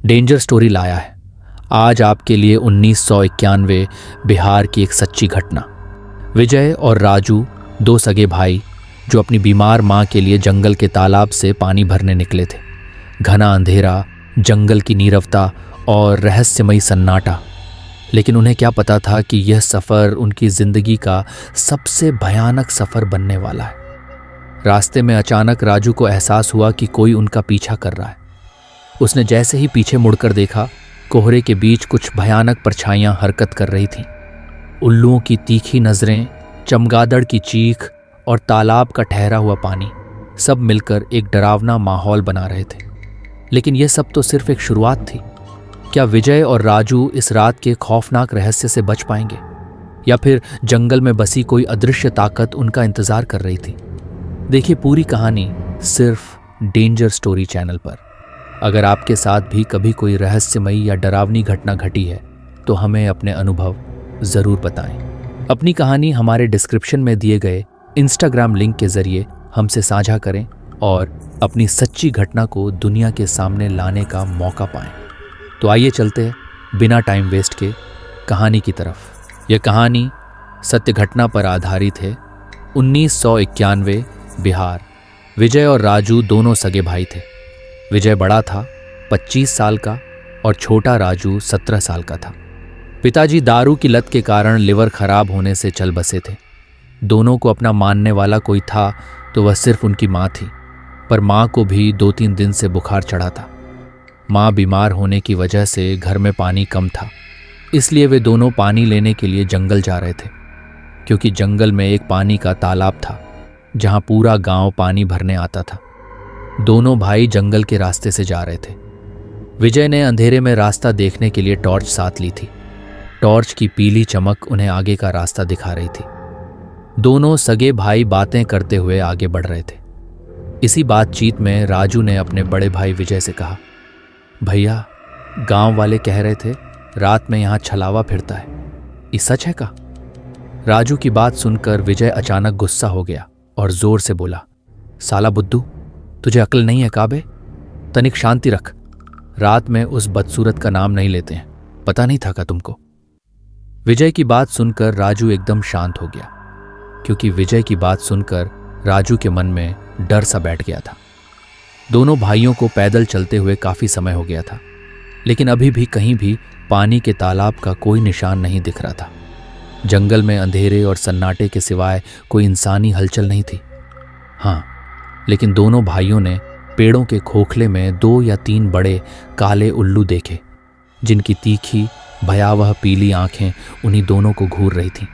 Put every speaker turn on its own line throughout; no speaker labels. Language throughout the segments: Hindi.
डेंजर स्टोरी लाया है आज आपके लिए 1991 बिहार की एक सच्ची घटना। विजय और राजू, दो सगे भाई जो अपनी बीमार माँ के लिए जंगल के तालाब से पानी भरने निकले थे। घना अंधेरा, जंगल की नीरवता और रहस्यमयी सन्नाटा। लेकिन उन्हें क्या पता था कि यह सफ़र उनकी ज़िंदगी का सबसे भयानक सफ़र बनने वाला है। रास्ते में अचानक राजू को एहसास हुआ कि कोई उनका पीछा कर रहा है। उसने जैसे ही पीछे मुड़कर देखा, कोहरे के बीच कुछ भयानक परछाइयां हरकत कर रही थीं। उल्लुओं की तीखी नज़रें, चमगादड़ की चीख और तालाब का ठहरा हुआ पानी सब मिलकर एक डरावना माहौल बना रहे थे। लेकिन यह सब तो सिर्फ एक शुरुआत थी। क्या विजय और राजू इस रात के खौफनाक रहस्य से बच पाएंगे, या फिर जंगल में बसी कोई अदृश्य ताकत उनका इंतजार कर रही थी? देखिए पूरी कहानी सिर्फ डेंजर स्टोरी चैनल पर। अगर आपके साथ भी कभी कोई रहस्यमयी या डरावनी घटना घटी है तो हमें अपने अनुभव ज़रूर बताएं। अपनी कहानी हमारे डिस्क्रिप्शन में दिए गए इंस्टाग्राम लिंक के ज़रिए हमसे साझा करें और अपनी सच्ची घटना को दुनिया के सामने लाने का मौका पाएं। तो आइए चलते हैं बिना टाइम वेस्ट के कहानी की तरफ। यह कहानी सत्य घटना पर आधारित है। 1991 बिहार। विजय और राजू दोनों सगे भाई थे। विजय बड़ा था, 25 साल का, और छोटा राजू 17 साल का था। पिताजी दारू की लत के कारण लिवर खराब होने से चल बसे थे। दोनों को अपना मानने वाला कोई था तो वह सिर्फ उनकी माँ थी, पर माँ को भी 2-3 दिन से बुखार चढ़ा था। माँ बीमार होने की वजह से घर में पानी कम था, इसलिए वे दोनों पानी लेने के लिए जंगल जा रहे थे, क्योंकि जंगल में एक पानी का तालाब था जहाँ पूरा गांव पानी भरने आता था। दोनों भाई जंगल के रास्ते से जा रहे थे। विजय ने अंधेरे में रास्ता देखने के लिए टॉर्च साथ ली थी। टॉर्च की पीली चमक उन्हें आगे का रास्ता दिखा रही थी। दोनों सगे भाई बातें करते हुए आगे बढ़ रहे थे। इसी बातचीत में राजू ने अपने बड़े भाई विजय से कहा, भैया, गांव वाले कह रहे थे रात में यहाँ छलावा फिरता है, ये सच है का? राजू की बात सुनकर विजय अचानक गुस्सा हो गया और जोर से बोला, साला बुद्धू, तुझे अक्ल नहीं है काबे? तनिक शांति रख। रात में उस बदसूरत का नाम नहीं लेते हैं, पता नहीं था का तुमको? विजय की बात सुनकर राजू एकदम शांत हो गया, क्योंकि विजय की बात सुनकर राजू के मन में डर सा बैठ गया था। दोनों भाइयों को पैदल चलते हुए काफी समय हो गया था, लेकिन अभी भी कहीं भी पानी के तालाब का कोई निशान नहीं दिख रहा था। जंगल में अंधेरे और सन्नाटे के सिवाय कोई इंसानी हलचल नहीं थी। हाँ, लेकिन दोनों भाइयों ने पेड़ों के खोखले में 2 या 3 बड़े काले उल्लू देखे, जिनकी तीखी भयावह पीली आंखें उन्हीं दोनों को घूर रही थीं।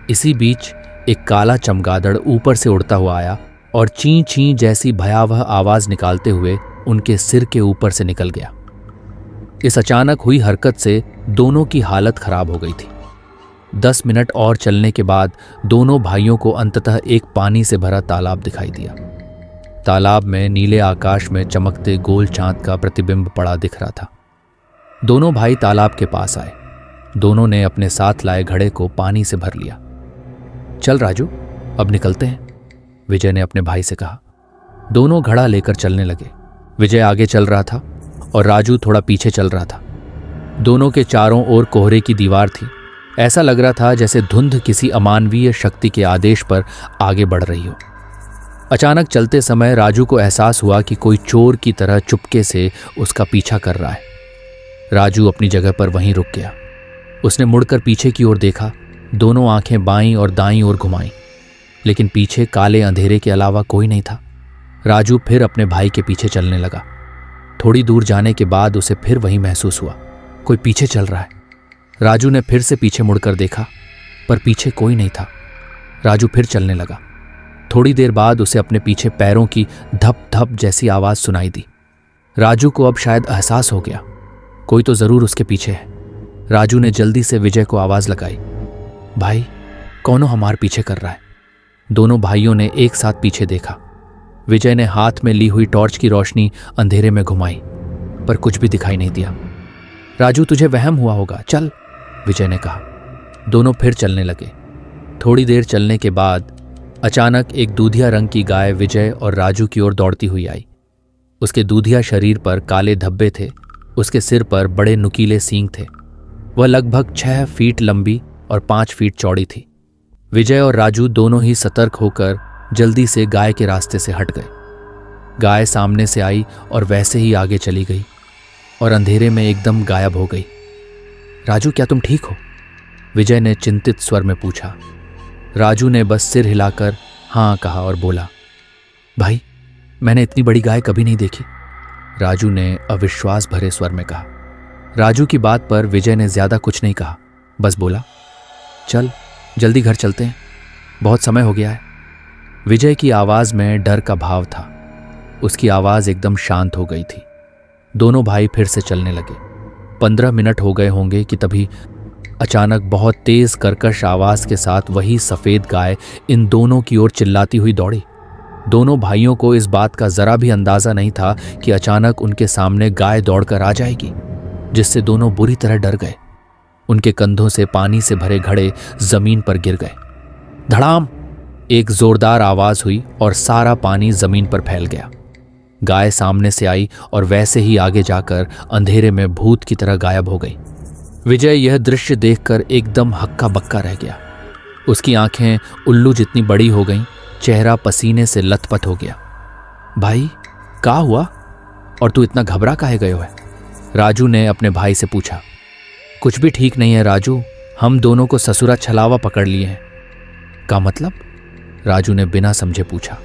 इसी बीच एक काला चमगादड़ ऊपर से उड़ता हुआ आया और ची ची जैसी भयावह आवाज निकालते हुए उनके सिर के ऊपर से निकल गया। इस अचानक हुई हरकत से दोनों की हालत खराब हो गई थी। 10 मिनट और चलने के बाद दोनों भाइयों को अंततः एक पानी से भरा तालाब दिखाई दिया। तालाब में नीले आकाश में चमकते गोल चांद का प्रतिबिंब पड़ा दिख रहा था। दोनों भाई तालाब के पास आए। दोनों ने अपने साथ लाए घड़े को पानी से भर लिया। चल राजू, अब निकलते हैं, विजय ने अपने भाई से कहा। दोनों घड़ा लेकर चलने लगे। विजय आगे चल रहा था और राजू थोड़ा पीछे चल रहा था। दोनों के चारों ओर कोहरे की दीवार थी। ऐसा लग रहा था जैसे धुंध किसी अमानवीय शक्ति के आदेश पर आगे बढ़ रही हो। अचानक चलते समय राजू को एहसास हुआ कि कोई चोर की तरह चुपके से उसका पीछा कर रहा है। राजू अपनी जगह पर वहीं रुक गया। उसने मुड़कर पीछे की ओर देखा। दोनों आंखें बाईं और दाईं ओर घुमाईं, लेकिन पीछे काले अंधेरे के अलावा कोई नहीं था। राजू फिर अपने भाई के पीछे चलने लगा। थोड़ी दूर जाने के बाद उसे फिर वही महसूस हुआ, कोई पीछे चल रहा है। राजू ने फिर से पीछे मुड़कर देखा, पर पीछे कोई नहीं था। राजू फिर चलने लगा। थोड़ी देर बाद उसे अपने पीछे पैरों की धप धप जैसी आवाज सुनाई दी। राजू को अब शायद एहसास हो गया, कोई तो जरूर उसके पीछे है। राजू ने जल्दी से विजय को आवाज लगाई, भाई, कौनो हमारे पीछे कर रहा है? दोनों भाइयों ने एक साथ पीछे देखा। विजय ने हाथ में ली हुई टॉर्च की रोशनी अंधेरे में घुमाई, पर कुछ भी दिखाई नहीं दिया। राजू, तुझे वहम हुआ होगा, चल, विजय ने कहा। दोनों फिर चलने लगे। थोड़ी देर चलने के बाद अचानक एक दूधिया रंग की गाय विजय और राजू की ओर दौड़ती हुई आई। उसके दूधिया शरीर पर काले धब्बे थे उसके सिर पर बड़े नुकीले सींग थे। वह लगभग 6 फीट लंबी और 5 फीट चौड़ी थी। विजय और राजू दोनों ही सतर्क होकर जल्दी से गाय के रास्ते से हट गए। गाय सामने से आई और वैसे ही आगे चली गई और अंधेरे में एकदम गायब हो गई। राजू, क्या तुम ठीक हो? विजय ने चिंतित स्वर में पूछा। राजू ने बस सिर हिलाकर हाँ कहा और बोला, भाई, मैंने इतनी बड़ी गाय कभी नहीं देखी। राजू ने अविश्वास भरे स्वर में कहा। राजू की बात पर विजय ने ज्यादा कुछ नहीं कहा, बस बोला, चल जल्दी घर चलते हैं, बहुत समय हो गया है। विजय की आवाज में डर का भाव था। उसकी आवाज एकदम शांत हो गई थी। दोनों भाई फिर से चलने लगे। 15 मिनट हो गए होंगे कि तभी अचानक बहुत तेज कर्कश आवाज के साथ वही सफेद गाय इन दोनों की ओर चिल्लाती हुई दौड़ी। दोनों भाइयों को इस बात का जरा भी अंदाजा नहीं था कि अचानक उनके सामने गाय दौड़कर आ जाएगी, जिससे दोनों बुरी तरह डर गए। उनके कंधों से पानी से भरे घड़े जमीन पर गिर गए। धड़ाम! एक जोरदार आवाज हुई और सारा पानी जमीन पर फैल गया। गाय सामने से आई और वैसे ही आगे जाकर अंधेरे में भूत की तरह गायब हो गई। विजय यह दृश्य देखकर एकदम हक्का बक्का रह गया। उसकी आंखें उल्लू जितनी बड़ी हो गईं, चेहरा पसीने से लथपथ हो गया। भाई, क्या हुआ और तू इतना घबरा काहे गयो है? राजू ने अपने भाई से पूछा। कुछ भी ठीक नहीं है राजू, हम दोनों को ससुरा छलावा पकड़ लिए हैं। का मतलब? राजू ने बिना समझे पूछा।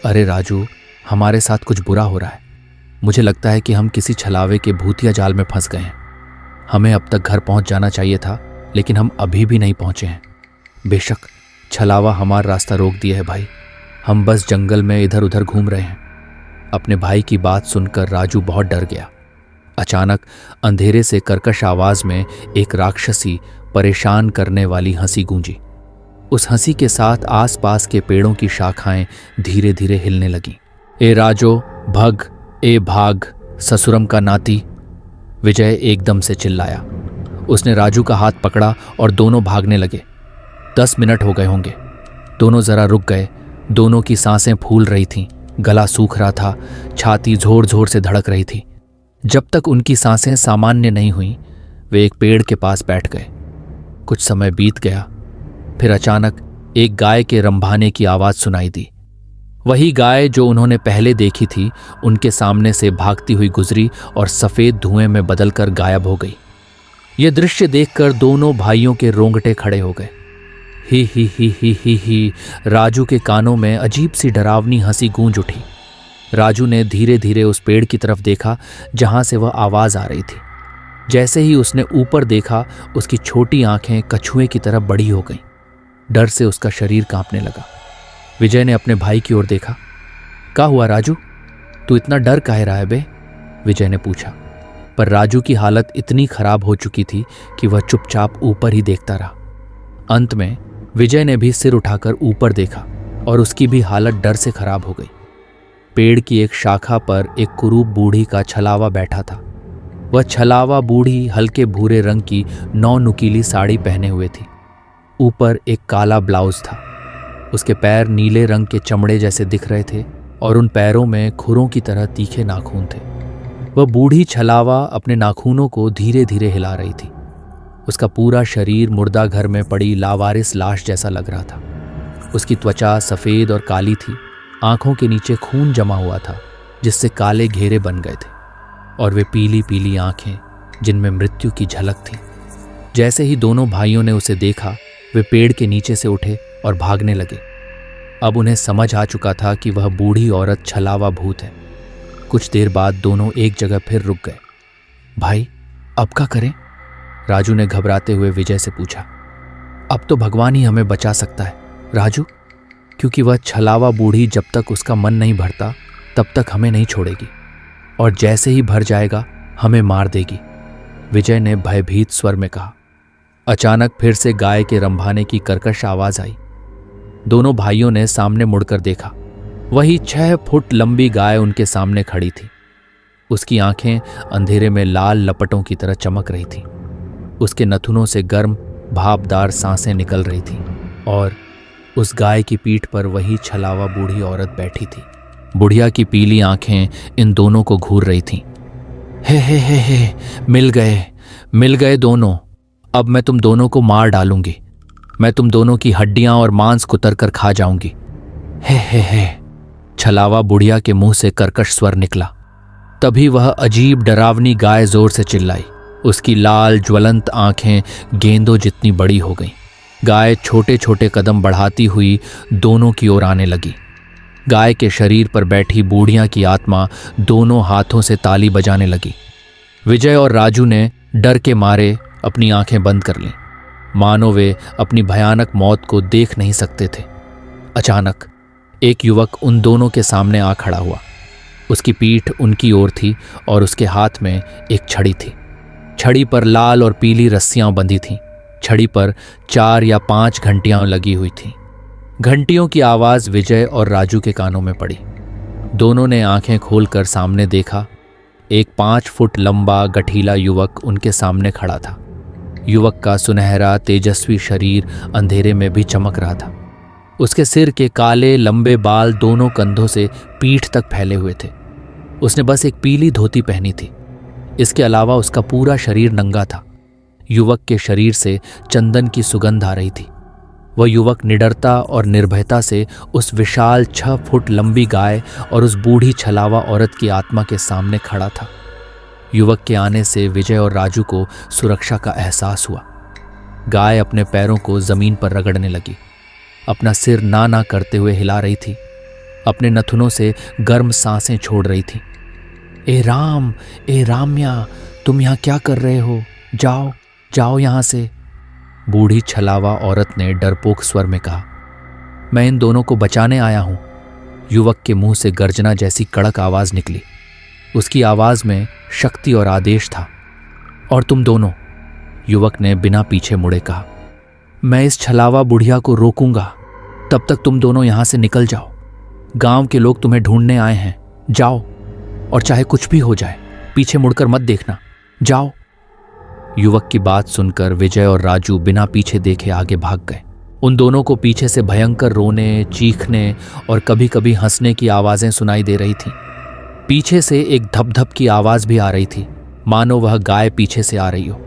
अरे राजू, हमारे साथ कुछ बुरा हो रहा है। मुझे लगता है कि हम किसी छलावे के भूतिया जाल में फंस गए हैं। हमें अब तक घर पहुंच जाना चाहिए था, लेकिन हम अभी भी नहीं पहुंचे हैं। बेशक छलावा हमारा रास्ता रोक दिया है भाई, हम बस जंगल में इधर उधर घूम रहे हैं। अपने भाई की बात सुनकर राजू बहुत डर गया। अचानक अंधेरे से कर्कश आवाज में एक राक्षसी परेशान करने वाली हंसी गूंजी। उस हंसी के साथ आसपास के पेड़ों की शाखाएं धीरे धीरे हिलने लगीं। ए राजो भग, ए भाग, ससुरम का नाती, विजय एकदम से चिल्लाया। उसने राजू का हाथ पकड़ा और दोनों भागने लगे। 10 मिनट हो गए होंगे। दोनों जरा रुक गए। दोनों की सांसें फूल रही थीं, गला सूख रहा था, छाती जोर जोर से धड़क रही थी। जब तक उनकी सांसें सामान्य नहीं हुईं, वे एक पेड़ के पास बैठ गए। कुछ समय बीत गया, फिर अचानक एक गाय के रंभाने की आवाज सुनाई दी। वही गाय जो उन्होंने पहले देखी थी, उनके सामने से भागती हुई गुजरी और सफेद धुएं में बदलकर गायब हो गई। यह दृश्य देखकर दोनों भाइयों के रोंगटे खड़े हो गए। ही ही ही ही ही ही, राजू के कानों में अजीब सी डरावनी हंसी गूंज उठी। राजू ने धीरे धीरे उस पेड़ की तरफ देखा जहां से वह आवाज आ रही थी। जैसे ही उसने ऊपर देखा, उसकी छोटी आंखें कछुए की तरह बड़ी हो गईं। डर से उसका शरीर कांपने लगा। विजय ने अपने भाई की ओर देखा। क्या हुआ राजू, तू इतना डर काहे रहा है बे? विजय ने पूछा। पर राजू की हालत इतनी खराब हो चुकी थी कि वह चुपचाप ऊपर ही देखता रहा। अंत में विजय ने भी सिर उठाकर ऊपर देखा और उसकी भी हालत डर से खराब हो गई। पेड़ की एक शाखा पर एक कुरूप बूढ़ी का छलावा बैठा था। वह छलावा बूढ़ी हल्के भूरे रंग की 9 नुकीली साड़ी पहने हुए थी। ऊपर एक काला ब्लाउज था। उसके पैर नीले रंग के चमड़े जैसे दिख रहे थे और उन पैरों में खुरों की तरह तीखे नाखून थे। वह बूढ़ी छलावा अपने नाखूनों को धीरे धीरे हिला रही थी। उसका पूरा शरीर मुर्दा घर में पड़ी लावारिस लाश जैसा लग रहा था। उसकी त्वचा सफ़ेद और काली थी। आंखों के नीचे खून जमा हुआ था, जिससे काले घेरे बन गए थे, और वे पीली पीली आंखें जिनमें मृत्यु की झलक थी। जैसे ही दोनों भाइयों ने उसे देखा, वे पेड़ के नीचे से उठे और भागने लगे। अब उन्हें समझ आ चुका था कि वह बूढ़ी औरत छलावा भूत है। कुछ देर बाद दोनों एक जगह फिर रुक गए। भाई, अब क्या करें? राजू ने घबराते हुए विजय से पूछा। अब तो भगवान ही हमें बचा सकता है राजू, क्योंकि वह छलावा बूढ़ी जब तक उसका मन नहीं भरता तब तक हमें नहीं छोड़ेगी, और जैसे ही भर जाएगा हमें मार देगी, विजय ने भयभीत स्वर में कहा। अचानक फिर से गाय के रंभाने की कर्कश आवाज आई। दोनों भाइयों ने सामने मुड़कर देखा। वही 6 फुट लंबी गाय उनके सामने खड़ी थी। उसकी आंखें अंधेरे में लाल लपटों की तरह चमक रही थीं। उसके नथुनों से गर्म भापदार सांसें निकल रही थीं, और उस गाय की पीठ पर वही छलावा बूढ़ी औरत बैठी थी। बुढ़िया की पीली आंखें इन दोनों को घूर रही थीं। हे, मिल गए दोनों। अब मैं तुम दोनों को मार डालूंगी। मैं तुम दोनों की हड्डियां और मांस कुतर कर खा जाऊंगी। हे। छलावा बुढ़िया के मुंह से कर्कश स्वर निकला। तभी वह अजीब डरावनी गाय जोर से चिल्लाई। उसकी लाल ज्वलंत आंखें गेंदों जितनी बड़ी हो गईं। गाय छोटे छोटे कदम बढ़ाती हुई दोनों की ओर आने लगी। गाय के शरीर पर बैठी बूढ़िया की आत्मा दोनों हाथों से ताली बजाने लगी। विजय और राजू ने डर के मारे अपनी आंखें बंद कर लीं, मानो वे अपनी भयानक मौत को देख नहीं सकते थे। अचानक एक युवक उन दोनों के सामने आ खड़ा हुआ। उसकी पीठ उनकी ओर थी और उसके हाथ में एक छड़ी थी। छड़ी पर लाल और पीली रस्सियां बंधी थीं। छड़ी पर 4 या 5 घंटियां लगी हुई थीं। घंटियों की आवाज विजय और राजू के कानों में पड़ी। दोनों ने आंखें खोलकर सामने देखा। एक 5 फुट लंबा गठीला युवक उनके सामने खड़ा था। युवक का सुनहरा तेजस्वी शरीर अंधेरे में भी चमक रहा था। उसके सिर के काले लंबे बाल दोनों कंधों से पीठ तक फैले हुए थे। उसने बस एक पीली धोती पहनी थी। इसके अलावा उसका पूरा शरीर नंगा था। युवक के शरीर से चंदन की सुगंध आ रही थी। वह युवक निडरता और निर्भयता से उस विशाल 6 फुट लंबी गाय और उस बूढ़ी छलावा औरत की आत्मा के सामने खड़ा था। युवक के आने से विजय और राजू को सुरक्षा का एहसास हुआ। गाय अपने पैरों को जमीन पर रगड़ने लगी, अपना सिर ना करते हुए हिला रही थी, अपने नथुनों से गर्म सांसें छोड़ रही थी। ए राम्या, तुम यहाँ क्या कर रहे हो? जाओ यहाँ से। बूढ़ी छलावा औरत ने डरपोक स्वर में कहा। मैं इन दोनों को बचाने आया हूं। युवक के मुंह से गर्जना जैसी कड़क आवाज निकली। उसकी आवाज में शक्ति और आदेश था। और तुम दोनों, युवक ने बिना पीछे मुड़े कहा, मैं इस छलावा बुढ़िया को रोकूंगा। तब तक तुम दोनों यहां से निकल जाओ। गांव के लोग तुम्हें ढूंढने आए हैं। जाओ, और चाहे कुछ भी हो जाए पीछे मुड़कर मत देखना। जाओ। युवक की बात सुनकर विजय और राजू बिना पीछे देखे आगे भाग गए। उन दोनों को पीछे से भयंकर रोने, चीखने और कभी कभी हंसने की आवाजें सुनाई दे रही थीं। पीछे से एक धप-धप की आवाज भी आ रही थी, मानो वह गाय पीछे से आ रही हो।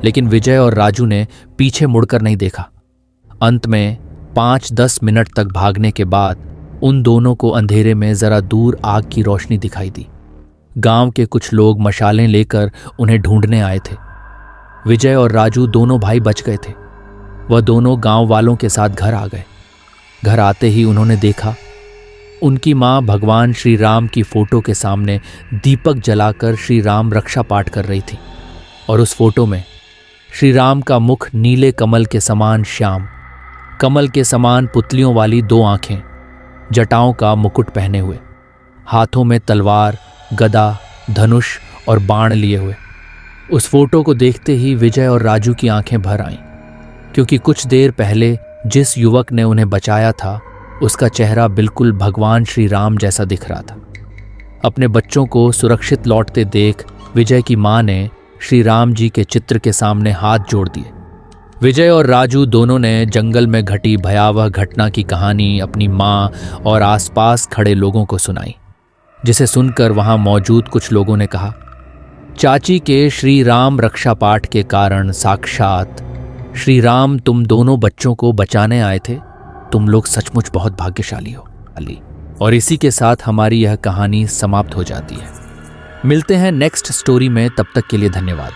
लेकिन विजय और राजू ने पीछे मुड़कर नहीं देखा। अंत में 5-10 मिनट तक भागने के बाद उन दोनों को अंधेरे में जरा दूर आग की रोशनी दिखाई दी। गांव के कुछ लोग मशालें लेकर उन्हें ढूंढने आए थे। विजय और राजू दोनों भाई बच गए थे। वह दोनों गांव वालों के साथ घर आ गए। घर आते ही उन्होंने देखा उनकी मां भगवान श्री राम की फोटो के सामने दीपक जलाकर श्री राम रक्षा पाठ कर रही थी। और उस फोटो में श्री राम का मुख नीले कमल के समान श्याम, कमल के समान पुतलियों वाली 2 आंखें, जटाओं का मुकुट पहने हुए, हाथों में तलवार, गदा, धनुष और बाण लिए हुए। उस फोटो को देखते ही विजय और राजू की आंखें भर आईं, क्योंकि कुछ देर पहले जिस युवक ने उन्हें बचाया था उसका चेहरा बिल्कुल भगवान श्री राम जैसा दिख रहा था। अपने बच्चों को सुरक्षित लौटते देख विजय की मां ने श्री राम जी के चित्र के सामने हाथ जोड़ दिए। विजय और राजू दोनों ने जंगल में घटी भयावह घटना की कहानी अपनी मां और आसपास खड़े लोगों को सुनाई, जिसे सुनकर वहां मौजूद कुछ लोगों ने कहा, चाची के श्री राम रक्षा पाठ के कारण साक्षात श्री राम तुम दोनों बच्चों को बचाने आए थे। तुम लोग सचमुच बहुत भाग्यशाली हो। और इसी के साथ हमारी यह कहानी समाप्त हो जाती है। मिलते हैं नेक्स्ट स्टोरी में, तब तक के लिए धन्यवाद।